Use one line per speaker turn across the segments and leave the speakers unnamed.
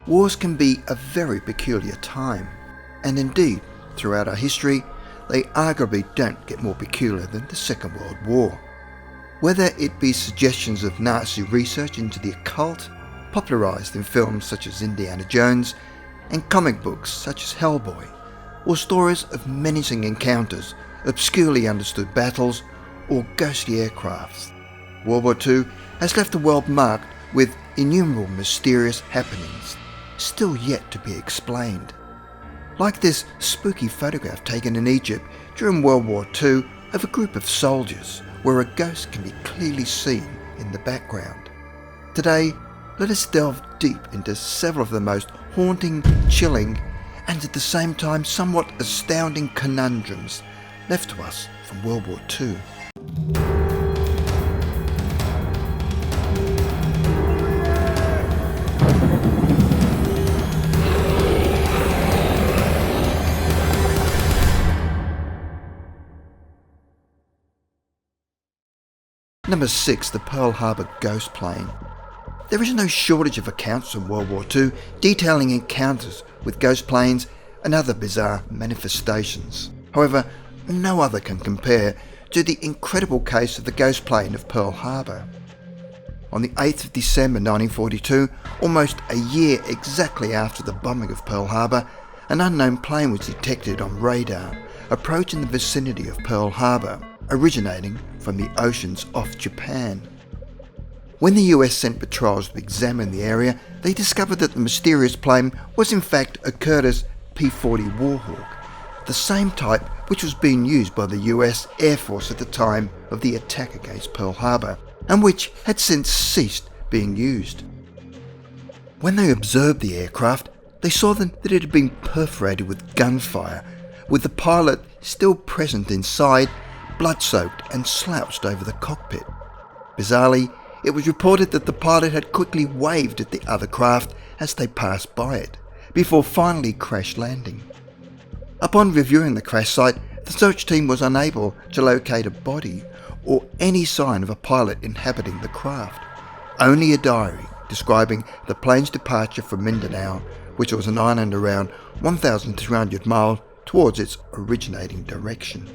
Wars can be a very peculiar time, and indeed, throughout our history, they arguably don't get more peculiar than the Second World War. Whether it be suggestions of Nazi research into the occult, popularized in films such as Indiana Jones, and comic books such as Hellboy, or stories of menacing encounters, obscurely understood battles, or ghostly aircrafts, World War II has left the world marked with innumerable mysterious happenings, still yet to be explained. Like this spooky photograph taken in Egypt during World War II of a group of soldiers where a ghost can be clearly seen in the background. Today, let us delve deep into several of the most haunting, chilling, and at the same time somewhat astounding conundrums left to us from World War II. Number 6. The Pearl Harbor Ghost Plane. There is no shortage of accounts from World War II detailing encounters with ghost planes and other bizarre manifestations. However, no other can compare to the incredible case of the ghost plane of Pearl Harbor. On the 8th of December 1942, almost a year exactly after the bombing of Pearl Harbor, an unknown plane was detected on radar approaching the vicinity of Pearl Harbor, originating from the oceans off Japan. When the US sent patrols to examine the area, they discovered that the mysterious plane was in fact a Curtiss P-40 Warhawk, the same type which was being used by the US Air Force at the time of the attack against Pearl Harbor, and which had since ceased being used. When they observed the aircraft, they saw that it had been perforated with gunfire, with the pilot still present inside, blood-soaked and slouched over the cockpit. Bizarrely, it was reported that the pilot had quickly waved at the other craft as they passed by it, before finally crash landing. Upon reviewing the crash site, the search team was unable to locate a body or any sign of a pilot inhabiting the craft. Only a diary describing the plane's departure from Mindanao, which was an island around 1,300 miles towards its originating direction.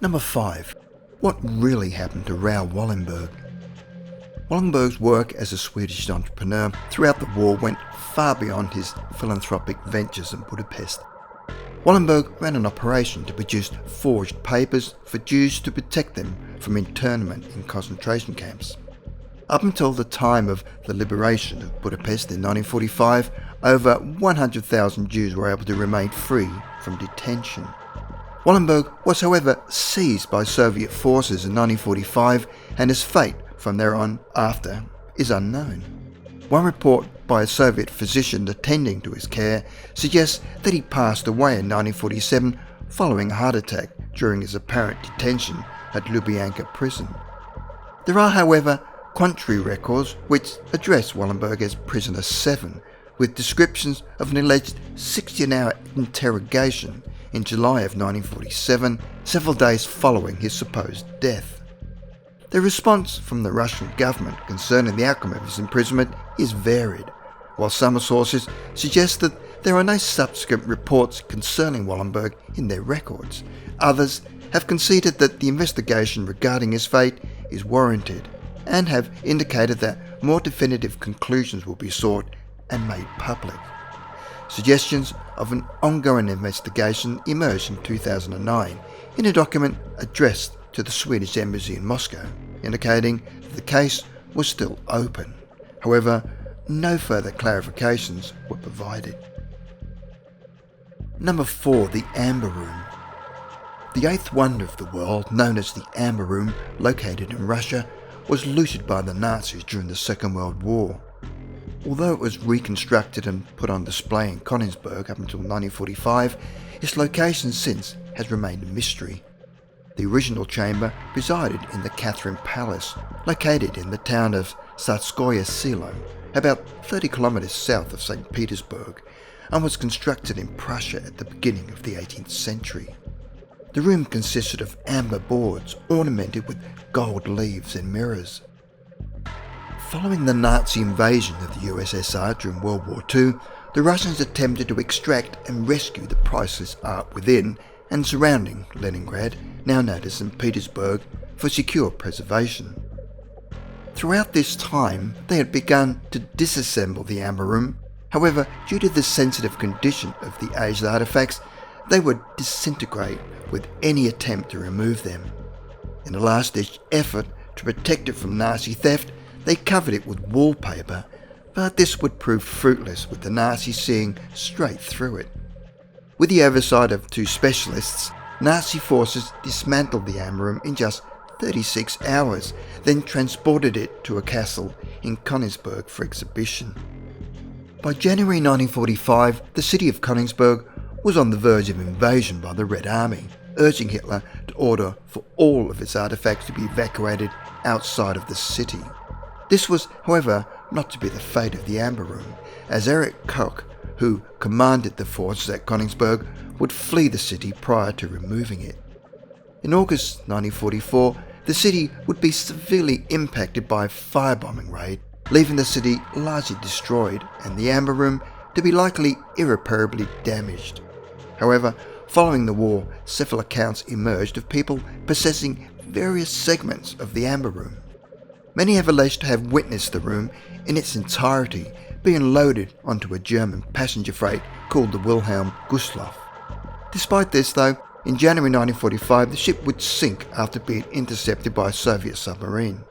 Number 5. What really happened to Raoul Wallenberg? Wallenberg's work as a Swedish entrepreneur throughout the war went far beyond his philanthropic ventures in Budapest. Wallenberg ran an operation to produce forged papers for Jews to protect them from internment in concentration camps. Up until the time of the liberation of Budapest in 1945, over 100,000 Jews were able to remain free from detention. Wallenberg was, however, seized by Soviet forces in 1945, and his fate from there on after is unknown. One report by a Soviet physician attending to his care suggests that he passed away in 1947 following a heart attack during his apparent detention at Lubyanka prison. There are, however, contrary records which address Wallenberg as Prisoner 7, with descriptions of an alleged 16-hour interrogation in July of 1947, several days following his supposed death. The response from the Russian government concerning the outcome of his imprisonment is varied, while some sources suggest that there are no subsequent reports concerning Wallenberg in their records. Others have conceded that the investigation regarding his fate is warranted, and have indicated that more definitive conclusions will be sought and made public. Suggestions of an ongoing investigation emerged in 2009 in a document addressed to the Swedish Embassy in Moscow, indicating that the case was still open. However, no further clarifications were provided. Number 4. The Amber Room. The eighth wonder of the world, known as the Amber Room, located in Russia, was looted by the Nazis during the Second World War. Although it was reconstructed and put on display in Königsberg up until 1945, its location since has remained a mystery. The original chamber resided in the Catherine Palace, located in the town of Tsarskoye Selo, about 30 kilometers south of St. Petersburg, and was constructed in Prussia at the beginning of the 18th century. The room consisted of amber boards ornamented with gold leaves and mirrors. Following the Nazi invasion of the USSR during World War II, the Russians attempted to extract and rescue the priceless art within and surrounding Leningrad, now known as St. Petersburg, for secure preservation. Throughout this time, they had begun to disassemble the Amber Room. However, due to the sensitive condition of the aged artifacts, they would disintegrate with any attempt to remove them. In a last-ditch effort to protect it from Nazi theft, they covered it with wallpaper, but this would prove fruitless, with the Nazis seeing straight through it. With the oversight of 2 specialists, Nazi forces dismantled the Amber Room in just 36 hours, then transported it to a castle in Königsberg for exhibition. By January 1945, the city of Königsberg was on the verge of invasion by the Red Army, urging Hitler to order for all of its artifacts to be evacuated outside of the city. This was, however, not to be the fate of the Amber Room, as Erich Koch, who commanded the forces at Königsberg, would flee the city prior to removing it. In August 1944, the city would be severely impacted by a firebombing raid, leaving the city largely destroyed and the Amber Room to be likely irreparably damaged. However, following the war, several accounts emerged of people possessing various segments of the Amber Room. Many have alleged to have witnessed the room in its entirety being loaded onto a German passenger freight called the Wilhelm Gustloff. Despite this, though, in January 1945 the ship would sink after being intercepted by a Soviet submarine.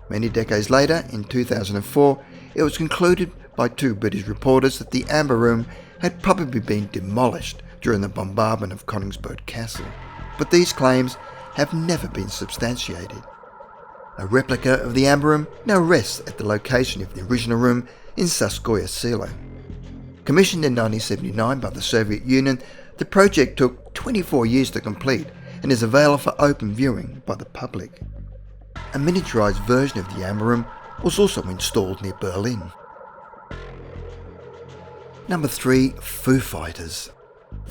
Many decades later, in 2004, it was concluded by 2 British reporters that the Amber Room had probably been demolished during the bombardment of Königsberg Castle, but these claims have never been substantiated. A replica of the Amber Room now rests at the location of the original room in Tsarskoye Selo. Commissioned in 1979 by the Soviet Union, the project took 24 years to complete and is available for open viewing by the public. A miniaturized version of the Amber Room was also installed near Berlin. Number 3. Foo Fighters.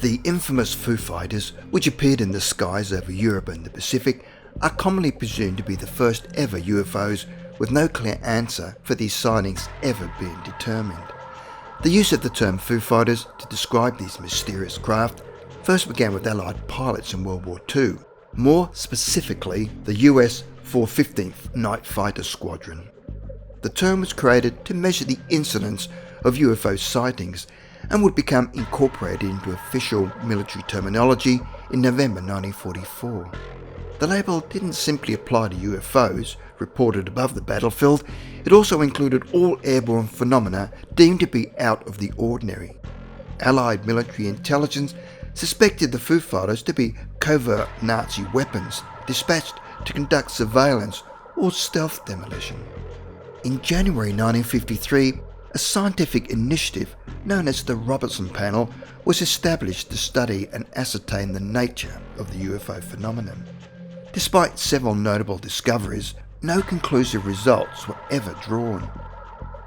The infamous Foo Fighters, which appeared in the skies over Europe and the Pacific, are commonly presumed to be the first ever UFOs, with no clear answer for these sightings ever being determined. The use of the term Foo Fighters to describe these mysterious craft first began with Allied pilots in World War II, more specifically the US 415th Night Fighter Squadron. The term was created to measure the incidence of UFO sightings and would become incorporated into official military terminology in November 1944. The label didn't simply apply to UFOs reported above the battlefield, it also included all airborne phenomena deemed to be out of the ordinary. Allied military intelligence suspected the Foo Fighters to be covert Nazi weapons dispatched to conduct surveillance or stealth demolition. In January 1953, a scientific initiative known as the Robertson Panel was established to study and ascertain the nature of the UFO phenomenon. Despite several notable discoveries, no conclusive results were ever drawn.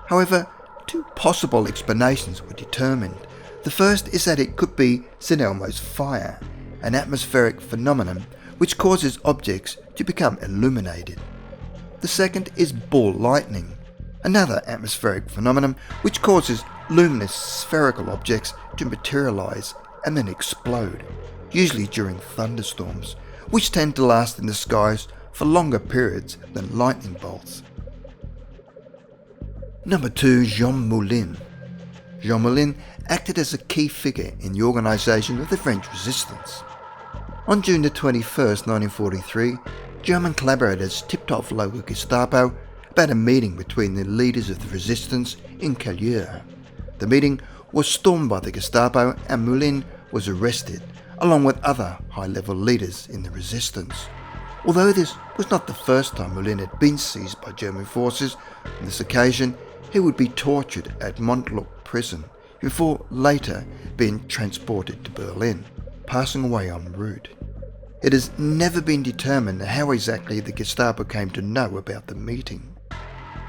However, 2 possible explanations were determined. The first is that it could be St. Elmo's fire, an atmospheric phenomenon which causes objects to become illuminated. The second is ball lightning, another atmospheric phenomenon which causes luminous spherical objects to materialize and then explode, usually during thunderstorms, which tend to last in the skies for longer periods than lightning bolts. Number 2. Jean Moulin. Jean Moulin acted as a key figure in the organisation of the French resistance. On June 21, 1943, German collaborators tipped off local Gestapo about a meeting between the leaders of the resistance in Caluire. The meeting was stormed by the Gestapo and Moulin was arrested, along with other high-level leaders in the resistance. Although this was not the first time Moulin had been seized by German forces, on this occasion he would be tortured at Montluc prison before later being transported to Berlin, passing away en route. It has never been determined how exactly the Gestapo came to know about the meeting.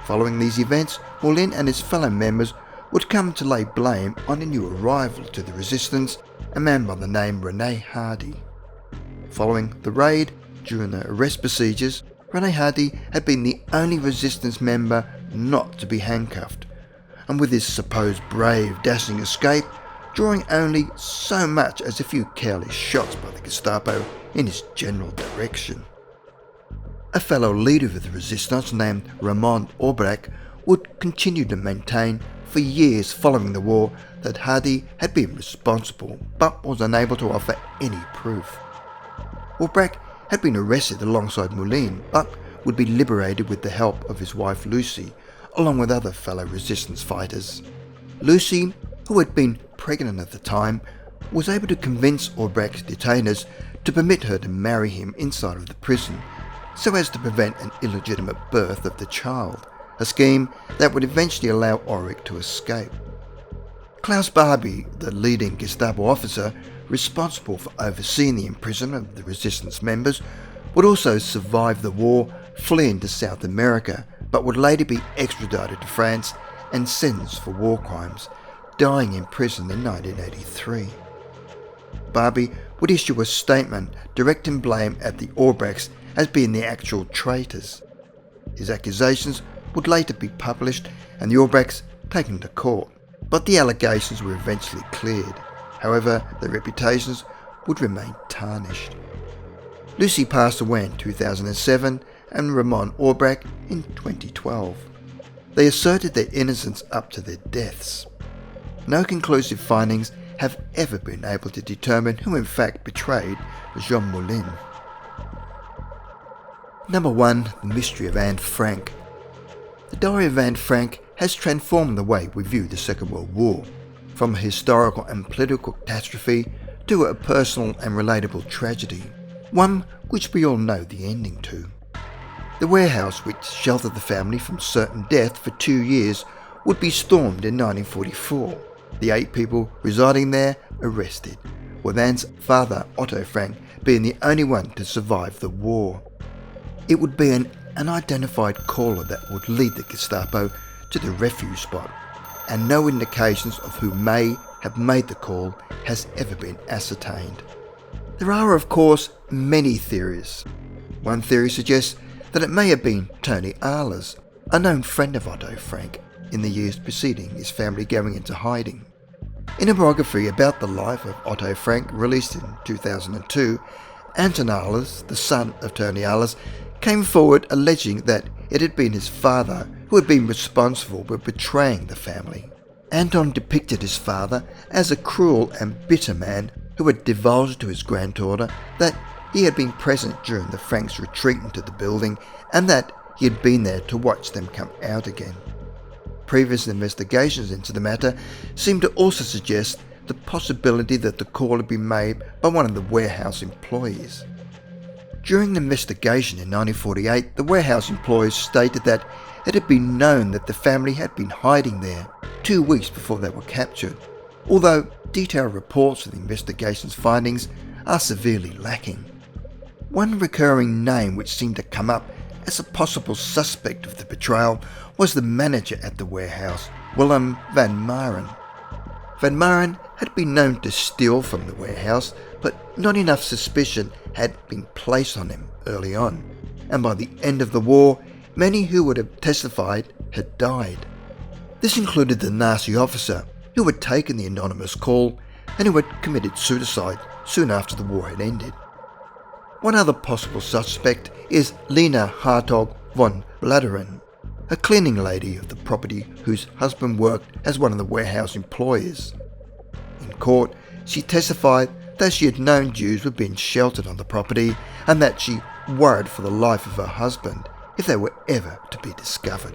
Following these events, Moulin and his fellow members would come to lay blame on a new arrival to the resistance, a man by the name René Hardy. Following the raid, during the arrest procedures, René Hardy had been the only resistance member not to be handcuffed, and with his supposed brave, dashing escape, drawing only so much as a few careless shots by the Gestapo in his general direction. A fellow leader of the resistance named Raoul Albrecht would continue to maintain for years following the war that Hardy had been responsible but was unable to offer any proof. Albrecht had been arrested alongside Molina but would be liberated with the help of his wife Lucy, along with other fellow resistance fighters. Lucy, who had been pregnant at the time, was able to convince Albrecht's detainers to permit her to marry him inside of the prison, so as to prevent an illegitimate birth of the child, a scheme that would eventually allow Ulrich to escape. Klaus Barbie, the leading Gestapo officer responsible for overseeing the imprisonment of the resistance members, would also survive the war, fleeing to South America, but would later be extradited to France and sentenced for war crimes, dying in prison in 1983. Barbie would issue a statement directing blame at the Albrechts as being the actual traitors. His accusations would later be published and the Albrechts taken to court, but the allegations were eventually cleared. However, their reputations would remain tarnished. Lucy passed away in 2007 and Raoul Albrecht in 2012. They asserted their innocence up to their deaths. No conclusive findings have ever been able to determine who in fact betrayed Jean Molina. Number 1. The Mystery of Anne Frank. The Diary of Anne Frank has transformed the way we view the Second World War, from a historical and political catastrophe to a personal and relatable tragedy, one which we all know the ending to. The warehouse which sheltered the family from certain death for 2 years would be stormed in 1944, the 8 people residing there arrested, with Anne's father Otto Frank being the only one to survive the war. It would be an unidentified caller that would lead the Gestapo to the refuge spot, and no indications of who may have made the call has ever been ascertained. There are, of course, many theories. One theory suggests that it may have been Tony Ahlers, a known friend of Otto Frank, in the years preceding his family going into hiding. In a biography about the life of Otto Frank released in 2002, Anton Ahlers, the son of Tony Ahlers, came forward alleging that it had been his father who had been responsible for betraying the family. Anton depicted his father as a cruel and bitter man who had divulged to his granddaughter that he had been present during the Franks' retreat into the building and that he had been there to watch them come out again. Previous investigations into the matter seem to also suggest the possibility that the call had been made by one of the warehouse employees. During the investigation in 1948, the warehouse employees stated that it had been known that the family had been hiding there 2 weeks before they were captured, although detailed reports of the investigation's findings are severely lacking. One recurring name which seemed to come up as a possible suspect of the betrayal was the manager at the warehouse, Willem van Maren. Van Maren had been known to steal from the warehouse, but not enough suspicion had been placed on him early on, and by the end of the war, many who would have testified had died. This included the Nazi officer who had taken the anonymous call and who had committed suicide soon after the war had ended. One other possible suspect is Lena Hartog von Bladeren, a cleaning lady of the property whose husband worked as one of the warehouse employees. In court, she testified that she had known Jews were being sheltered on the property and that she worried for the life of her husband if they were ever to be discovered.